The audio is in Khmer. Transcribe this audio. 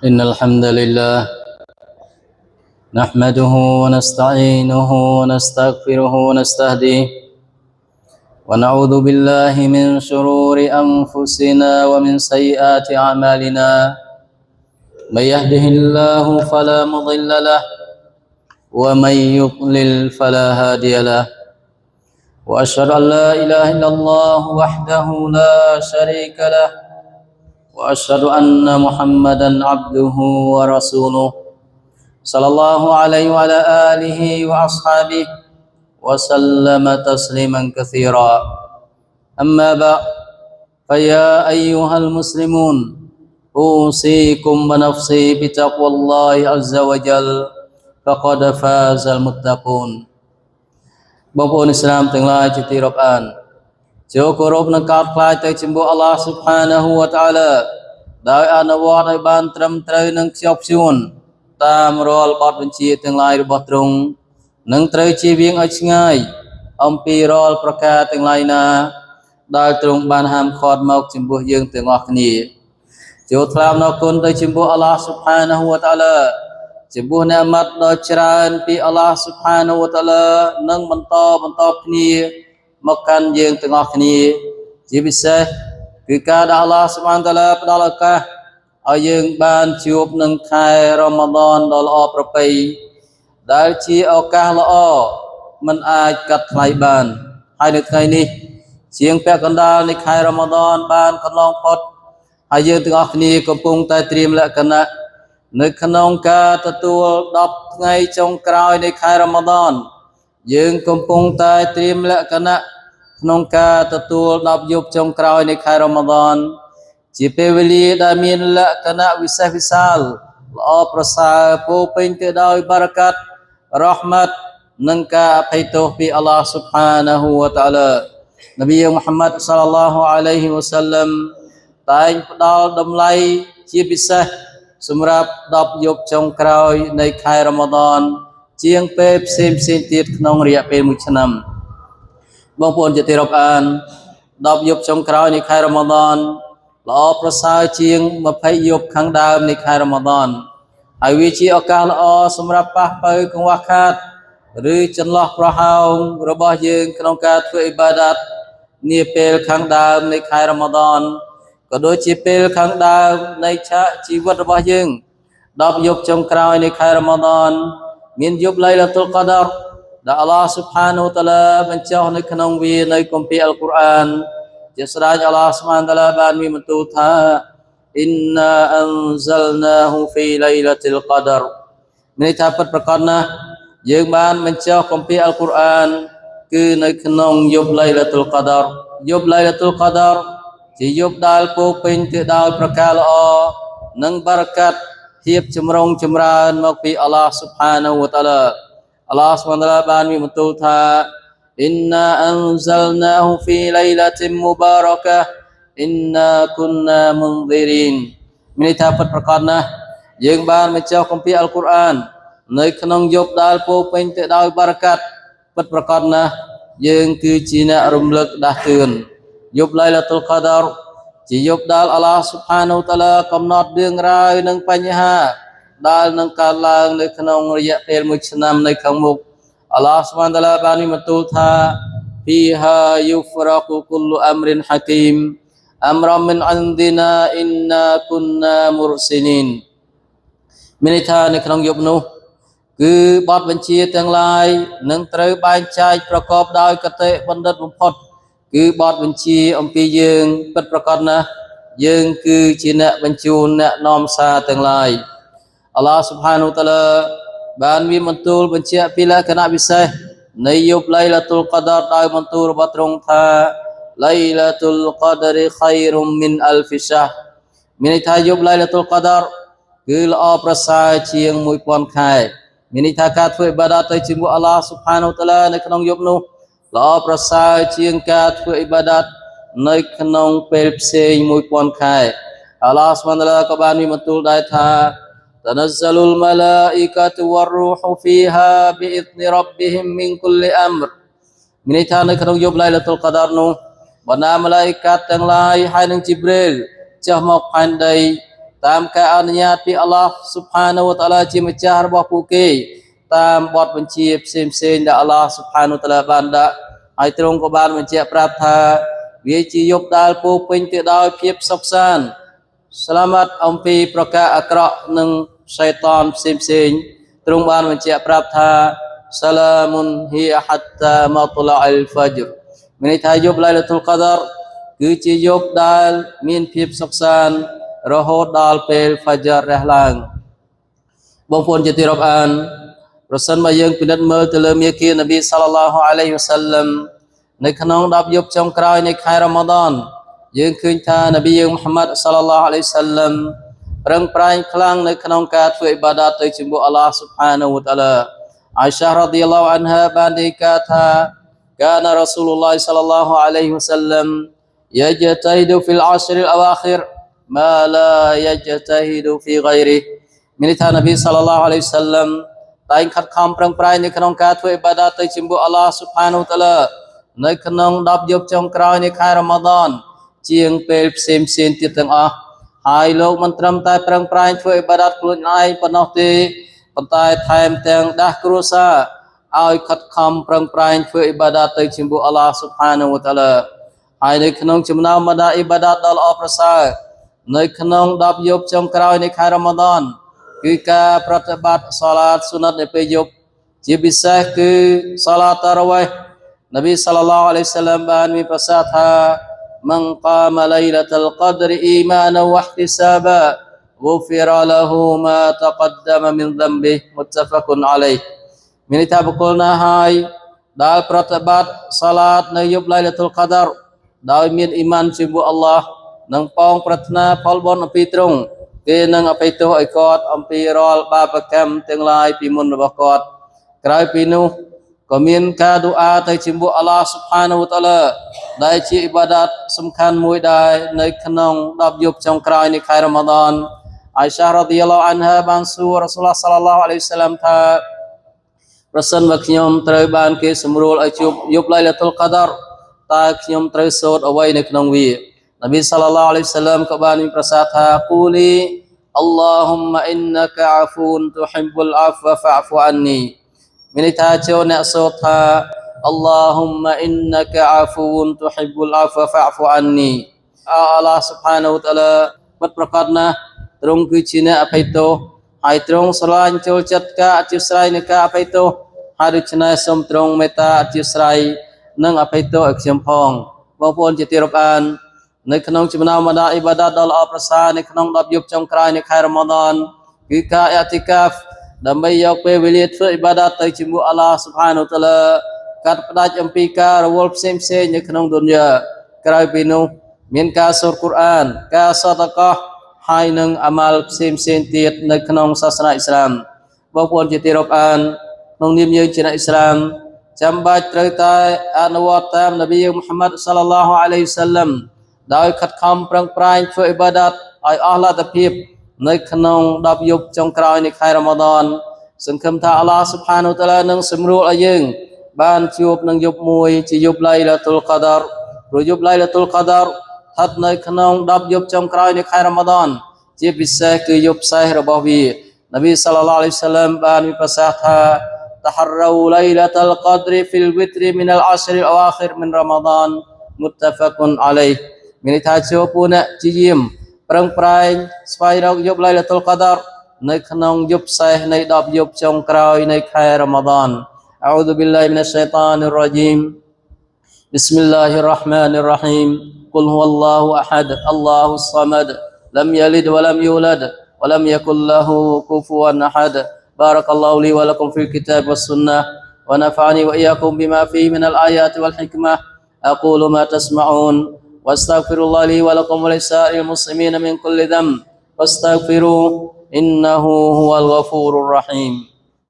إن الحمد لله نحمده ونستعينه ونستغفره ونستهديه ونعوذ بالله من شرور أنفسنا ومن سيئات أعمالنا من يهده الله فلا مضل له ومن يضلل فلا هادي له وأشهد أن لا إله إلا الله وحده لا شريك له وأشهد أن محمدا عبده ورسوله صلى الله عليه وعلى آله وأصحابه وسلم تسليما كثيرا أما بعد فيا أيها المسلمون أوصيكم ونفسي بتقوى الله عز وجل فقد فاز المتقون បងប្អូនឥស្លាមទាំងឡាយជាទីរាប់អានចូលគោរពនិងកោតខ្លាចទៅចំពោះអល់ឡោះ Subhanahu wa Ta'ala ដោយអនុវត្តឲ្យបានត្រឹមត្រូវនិងខ្ជាប់ខ្ជួនតាមរាល់បទបញ្ជាទាំងឡាយរបស់ទ្រង់និងត្រូវជៀសវាងឲ្យឆ្ងាយអំពីរាល់ប្រការទាំងឡាយណាដែលទ្រង់បានហាមឃាត់មកចំពោះយើងទាំងអស់គ្នាចូលថ្លែងអំណរគុណទៅចំពោះអល់ឡោះ Subhanahu wa Ta'ala ចំពោះអ្នកម៉ាត់ដ៏ច្រើនពីអល់ឡោះ Subhanahu wa Ta'ala នឹងបន្តគ្នាមកកាន់យើងទាំងអស់គ្នាជាពិសេសគឺការដែលអល់ឡោះ Subhanahu wa Ta'ala ផ្ដល់ឱកាសឲ្យយើងបានជួបនឹងខែរ៉ម៉ាឌនដ៏ល្អប្រពៃដែលជាឱកាសល្អមិនអាចកាត់ថ្លៃបានហើយនៅថ្ងៃនេះជាងពាក់កណ្ដាលនៃខែរ៉ម៉ាឌនបានកន្លងផុតហើយយើងទាំងអស់គ្នាកំពុងតែត្រៀមលក្ខណៈនៅក្នុងការទទួល10ថ្ងៃចុងក្រោយនៃខែរ៉ម៉ាឌនយើងកំពុងតែត្រៀមលក្ខណៈក្នុងការទទួល10យប់ចុងក្រោយនៃខែរ៉ម៉ាឌនជាពេលវេលាដែលមានលក្ខណៈវិសេសវិសាលល្អប្រសើរពោរពេញទៅដោយបារកាត់រ៉ហ្មាត់និងការអភ័យទោសពីអល់ឡោះ Subhanahu wa Ta'ala នប៊ីមុហម្មាត់ Sallallahu Alaihi Wasallam តែងផ្ដល់តម្លៃជាពិសេសសម្រាប់10យប់ចុងក្រោយនៃខែរ៉ម៉ាឌនជាងពេលផ្សេងទៀតក្នុងរយៈពេល1ឆ្នាំបងប្អូនជាទីរាប់អាន10យប់ចុងក្រោយនៃខែរ៉ម៉ាឌនល្អប្រសើរជាង20យប់ខាងដើមនៃខែរ៉ម៉ាឌនហើយវាជាឱកាសល្អសម្រាប់ប៉ះប៉ូវកង្វះខាតឬចន្លោះប្រហោងរបស់យើងក្នុងការធ្វើអ៊ីបាដាតនាពេលខាងដើមនៃខែរ៉ម៉ាឌនក៏ដូចជាពេលខាងដើមនៃឆាកជីវិតរបស់យើង10យប់ចុងក្រោយនៃខែរ៉ម៉ាឌនមានយប់ឡៃឡាតុល Qadar ដែលអល់ឡោះ Subhanahu wa Ta'ala បញ្ចុះនៅក្នុងវានៅគម្ពីរអល់កុរអានជាស្ដេចអល់ឡោះ Subhanahu wa Ta'ala បានមានបន្ទូលថាអ៊ីនណាអនហ្សលណាហ៊ូហ្វីឡៃឡាតុល Qadar មានថាពិតប្រាកដណាស់យើងបានបញ្ចុះគម្ពីរអល់កុរអានគឺនៅក្នុងយប់ឡៃឡាតុល Qadar យប់ឡៃឡាតុល Qadar ជាយប់ដែលពោរពេញទៅដោយប្រការល្អនិងបារកាត់ភាពចម្រុងចម្រើនមកពីអល់ឡោះ Subhanahu wa Ta'ala អល់ឡោះ Subhanahu wa Ta'ala បានមានបន្ទូលថាអ៊ីនណាអនហ្សលណាហ៊ូហ្វីឡៃឡាតិនមុបារកាអ៊ីនណាគុនណាមុនឌីរីនមានថាពិតប្រាកដណាស់យើងបានបញ្ចុះគម្ពីរអល់កុរអាននៅក្នុងយប់ដែលពោរពេញទៅដោយបារកាត់ពិតប្រាកដណាស់យើងគឺជាអ្នករំលឹកដាស់តឿនយប់ឡៃឡាតុល Qadar ជាយប់ដែលអល់ឡោះ Subhanahu wa Ta'ala កំណត់រឿងរ៉ាវនិងបញ្ហាដែលនឹងកើតឡើងនៅក្នុងរយៈពេល1ឆ្នាំនៅខាងមុខអល់ឡោះ Subhanahu wa Ta'ala បានមានបន្ទូលថាពីហាយុហ្វរកុគុលអម្រិនហាគីមអម្រមិនអនឌីណាអ៊ីនណាគុនណាមុរស៊ីនីនមានន័យថានៅក្នុងយប់នោះគឺបទបញ្ជាទាំងឡាយនឹងត្រូវបែងចែកប្រកបដោយកតេបណ្ឌិតបំផុតគឺបទបញ្ជាអំពីយើងពិតប្រាកដណាស់យើងគឺជាអ្នកបញ្ជូនអ្នកនាំសារទាំងឡាយអល់ឡោះ Subhanahu wa Ta'ala បានមានបន្ទូលបញ្ជាក់ពីលក្ខណៈពិសេសនៃយប់ឡៃឡាតុល Qadar ដោយបន្ទូលរបស់ទ្រង់ថាឡៃឡាតុល Qadar ខៃរុមមីនអលហ្វីសាមានន័យថាយប់ឡៃឡាតុល Qadar គឺល្អប្រសើរជាង1000ខែមានន័យថាការធ្វើអ៊ីបាដាតទៅជាមួយអល់ឡោះ Subhanahu wa Ta'ala នៅក្នុងយប់នោះល្អប្រសើរជាងការធ្វើអ៊ីបាដាតនៅក្នុងពេលផ្សេង1000ខែអល់ឡោះ Subhanahu wa Ta'ala ក៏បានមានបន្ទូលដែរថា تنزل الملائكة والروح فيها بإذن ربهم من كل أمر មានន័យថានៅក្នុងយប់ឡៃឡាតុល Qadar នោះបណ្ដាម៉ាឡាអ៊ីកាតទាំងឡាយហើយនឹងជីប្រេលចុះមកផែនដី តាមការអនុញ្ញាតពីអល់ឡោះស៊ុបហានូវតាឡាជាម្ចាស់របស់ពួកគេតាមបទបញ្ជាផ្សេងដែលអល់ឡោះស៊ុបហានូវតាឡាបានដាក់ហើយទ្រង់ក៏បានបញ្ជាក់ប្រាប់ថាវាជាយប់ដែលពោពេញទៅដោយភាពសុខសាន្តស្លាមាត់អំពីប្រការអាក្រក់និងសៃតានផ្សេងទ្រង់បានបញ្ជាក់ប្រាប់ថាសាឡាមុនហ៊ីហាត់តាម៉ាតុលាអ៊ីលហ្វាជ្រមានន័យថាយប់ឡៃឡាតុលកដរគឺជាយប់ដែលមានភាពសុខសាន្តរហូតដល់ពេលហ្វាជ្ររះឡើងបងប្អូនជាទីរាប់អានប្រសិនបើយើងពិនិត្យមើលទៅលើមាគ៌ានប៊ីសល្លឡោះអាឡៃហ៊ីវ៉ាសាឡាំនៅក្នុង10យប់ចុងក្រោយនៃខែរ៉ាម៉ាដនយើងឃើញថានប៊ីយើងមូហាម៉ាត់សល្លឡោះអាឡៃហ៊ីវ៉ាសាឡាំប្រឹងប្រែងខ្លាំងនៅក្នុងការធ្វើអ៊ីបាដាតទៅជាមួយអល់ឡោះស៊ុបហានូវតាឡាអាយសារ៉ាឌីយ៉ាឡោះអានហាបានរាយការណ៍ថាកានរ៉ាស៊ូលុលឡាហ៍សល្លឡោះអាឡៃហ៊ីវ៉ាសាឡាំيجتهد في العشر الأواخر ما لا يجتهد في غيره មានន័យថានប៊ីសល្លឡោះអាឡៃហ៊ីវ៉ាសាឡាំតែងខិតខំប្រឹងប្រែងនៅក្នុងការធ្វើអ៊ីបាដាតទៅជាមួយអល់ឡោះស៊ុបហានូវតាឡានៅក្នុង10យប់ចុងក្រោយនៃខែរ៉ាម៉ាដនជាងពេលផ្សេងទៀតទាំងអស់ហើយលោកមិនត្រឹមតែប្រឹងប្រែងធ្វើអ៊ីបាដាតខ្លួនឯងប៉ុណ្ណោះទេប៉ុន្តែថែមទាំងដាស់គ្រួសារឲ្យខិតខំប្រឹងប្រែងធ្វើអ៊ីបាដាតទៅជាមួយអល់ឡោះស៊ុបហានូវតាឡាហើយនៅក្នុងចំណោមបណ្ដាអ៊ីបាដាតដ៏ល្អប្រសើរនៅក្នុង10យប់ចុងក្រោយនៃខែរ៉ាម៉ាដនគឺការប្រតិបត្តិសាឡាតស៊ុណាត់នៅពេលយប់ជាពិសេសគឺសាឡាតតារ៉ាវ៉េហ៍នប៊ីសល្លឡោះអាឡៃហ៊ីវ៉ាសាឡាំបានមានប្រសាសន៍ថាមិនកាមឡៃឡាតុលកដរអ៊ីម៉ានវ៉ាហ្ទីសាបា غفر له ما تقدم من ذنبه متفق عليه មានន័យថាបុគ្គលណាហើយដែលប្រតិបត្តិសាឡាតនៅយប់ឡៃឡាតុលកដរដោយមានអ៊ីម៉ានជាមួយអល់ឡោះនិងប៉ងប្រាថ្នាផលបុណ្យអំពីទ្រង់គេនឹងអភ័យទោសឲ្យគាត់អំពីរាល់បាបកម្មទាំងឡាយពីមុនរបស់គាត់ក្រៅពីនោះក៏មានការឌូអាទៅជាមួយអល់ឡោះស៊ុបហានូវតាឡាដែលជាអ៊ីបាដាតសំខាន់មួយដែរនៅក្នុង10យប់ចុងក្រោយនៃខែរ៉ាម៉ាដនអាយសារ៉ាឌីយ៉ាឡោះអានហាបានសួររ៉ាស៊ូលឡោះសល្លឡោះអាឡៃហ៊ីវ៉ាសាឡាំថាប្រសិនបើខ្ញុំត្រូវបានគេសម្រួលឲ្យជួបយប់ឡៃឡាតុលកដរតើខ្ញុំត្រូវសូត្រអ្វីនៅក្នុងវានប៊ីសល្លឡោះអាឡៃហ៊ីវ៉ាសាឡាំក៏បានមានប្រសាសន៍ថាគូលីអល់ឡោហ៊ុម្មអ៊ីនណាកាអាហ្វូនទុហ៊ីបុលអាហ្វហ្វាហ្វូអាននីមានន័យថាចូលអ្នកសូត្រថាអល់ឡោហ៊ុម្មអ៊ីនណាកាអាហ្វូនទុហ៊ីបុលអាហ្វហ្វាហ្វូអាននីអល់ឡោះស៊ុបហានូវតាឡាពិតប្រាកដណាស់ទ្រង់គឺជាអ្នកអភ័យទោសហើយទ្រង់ស្រឡាញ់ចូលចិត្តការអធិស្ឋាននៃការអភ័យទោសហើយដូច្នេះសូមទ្រង់មេត្តាអធិស្ឋាននិងអភ័យទោសឲ្យខ្ញុំផងបងប្អូនជាទីរាប់អាននៅក្នុងចំណោមបណ្ដាអ៊ីបាដាតដ៏ល្អប្រសើរនៅក្នុង10យប់ចុងក្រោយនៃខែរ៉ាម៉ាដនគឺការអ៊ីទីកាហ្វដើម្បីយកពេលវេលាធ្វើអ៊ីបាដាតទៅជាមួយអល់ឡោះស៊ុបហានូវតាឡាកាត់ផ្ដាច់អំពីការរវល់ផ្សេងនៅក្នុងឌុនយ៉ាក្រៅពីនោះមានការសូត្រកូរ៉ានការសតកោះហើយនឹងអាម៉ាល់ផ្សេងទៀតនៅក្នុងសាសនាអ៊ីស្លាមបងប្អូនជាទីរាប់អានក្នុងនាមយើងជាអ្នកអ៊ីស្លាមចាំបាច់ត្រូវតែអនុវត្តតាមនប៊ីមូហាម៉ាត់សល្លឡោះអាឡៃហ៊ីវ៉ាសាឡាំដោយខិតខំប្រឹងប្រែងធ្វើអ៊ីបាដាតឲ្យអស់លទ្ធភាពនៅក្នុង10យប់ចុងក្រោយនៃខែរ៉ាម៉ាដនសង្ឃឹមថាអល់ឡោះស៊ុបហានូវតាឡានឹងសម្រួលឲ្យយើងបានជួបនឹងយប់មួយជាយប់ឡៃឡាតុលកដរព្រោះយប់ឡៃឡាតុលកដរស្ថិតនៅក្នុង10យប់ចុងក្រោយនៃខែរ៉ាម៉ាដនជាពិសេសគឺយប់សេះរបស់វានប៊ីសល្លឡោះអាឡៃហ៊ីវ៉ាសាឡាំបានមានប្រសាសន៍ថាتحروا ليلة القدر في الوتر من العشر الأواخر من رمضان متفق عليه មានន័យថាចូលពួកអ្នកជាយាមប្រឹងប្រែងស្វែងរកយប់ឡៃឡាតុលកដរនៅក្នុងយប់សេះនៃ10យប់ចុងក្រោយនៃខែរ៉ាម៉ាដនអោឌូប៊ីលឡាហ៊ីមីនអชሸៃតានិររជីមប៊ីស្មិលឡាហ៊ីររ៉ាហ្មានិររ៉ហ៊ីមقل هو الله أحد الله الصمد لم يلد ولم يولد ولم يكن له كفوا أحد بارك الله لي ولكم في الكتاب والسنة ونفعني وإياكم بما فيه من الآيات والحكمة أقول ما تسمعون واستغفر الله لي ولكم ولسائر المسلمين من كل ذنب واستغفروه إنه هو الغفور الرحيم